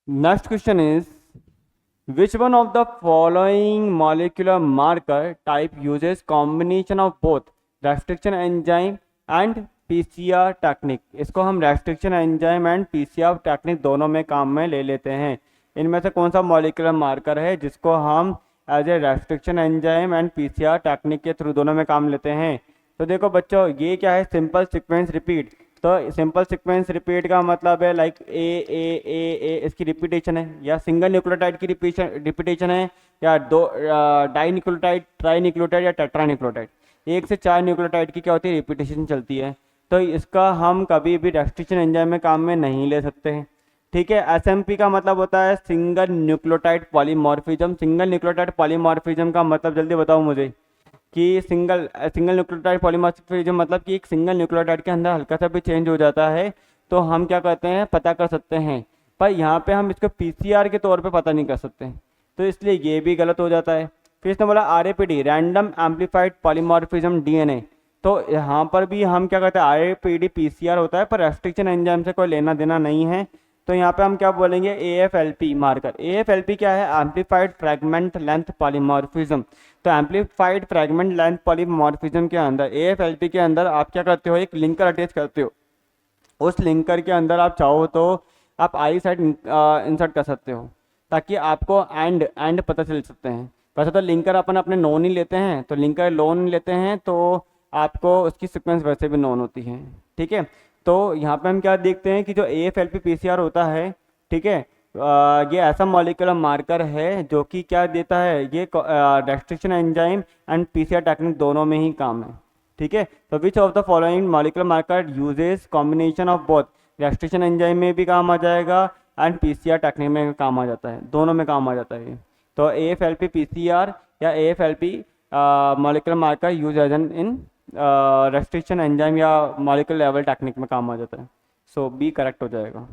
Next question is which one of the following molecular marker type uses combination of both restriction enzyme and PCR technique? इसको हम restriction enzyme and PCR technique दोनों में काम में ले लेते हैं। इनमें से कौन सा molecular marker है जिसको हम as a restriction enzyme and PCR technique के थ्रू दोनों में काम लेते हैं? तो देखो बच्चों, ये क्या है, सिंपल सीक्वेंस रिपीट। तो सिंपल सीक्वेंस रिपीट का मतलब है लाइक ए इसकी रिपीटेशन है, या सिंगल न्यूक्लियोटाइड की रिपीटेशन है, या दो डाई न्यूक्लियोटाइड, ट्राई न्यूक्लियोटाइड या टेट्रा न्यूक्लियोटाइड, 1 से 4 न्यूक्लियोटाइड की क्या होती है, रिपीटेशन चलती है। तो इसका हम कभी भी रेस्ट्रिक्शन एंजाइम में काम में नहीं ले सकते हैं। ठीक है। एसएमपी का मतलब होता है single nucleotide polymorphism. Single nucleotide polymorphism का मतलब जल्दी बताओ मुझे कि सिंगल न्यूक्लियोटाइड पॉलीमॉर्फिज्म मतलब कि एक सिंगल न्यूक्लियोटाइड के अंदर हल्का सा भी चेंज हो जाता है तो हम क्या करते हैं, पता कर सकते हैं। पर यहाँ पे हम इसको पीसीआर के तौर पे पता नहीं कर सकते, तो इसलिए ये भी गलत हो जाता है। फिर इसने बोला आरएपीडी, रैंडम एम्पलीफाइड पॉलीमॉर्फिज्म डीएनए। तो यहाँ पर भी हम क्या करते हैं, आरएपीडी पीसीआर होता है पर रेस्ट्रिक्शन एंजाइम से कोई लेना देना नहीं है। तो यहाँ पे हम क्या बोलेंगे, एएफएलपी मार्कर। एएफएलपी क्या है, एम्पलीफाइड फ्रैगमेंट लेंथ पॉलीमॉर्फिज्म। तो एम्पलीफाइड फ्रैगमेंट लेंथ पॉलीमॉर्फिज्म के अंदर, एएफएलपी के अंदर आप क्या करते हो, एक लिंकर अटैच करते हो। उस लिंकर के अंदर आप चाहो तो आप आई साइड इंसर्ट कर सकते हो ताकि आपको एंड पता चल सकते हैं। वैसे तो लिंकर अपन अपने नोन ही लेते हैं, तो लिंकर लोन लेते हैं तो आपको उसकी सीक्वेंस वैसे भी नोन होती है। ठीक है। तो यहाँ पे हम क्या देखते हैं कि जो एएफएलपी पीसीआर होता है, ठीक है, ये ऐसा मॉलिक्यूलर मार्कर है जो कि क्या देता है, ये restriction enzyme and PCR technique दोनों में ही काम है। ठीक है। तो which of the following molecular marker uses combination of both, restriction enzyme में भी काम आ जाएगा एंड पीसीआर टेक्निक में काम आ जाता है, दोनों में काम आ जाता है। तो एएफएलपी पीसीआर या AFLP molecular marker use as an in restriction enzyme या मॉलिक्यूलर लेवल टेक्निक में काम आ जाता है। सो बी करेक्ट हो जाएगा।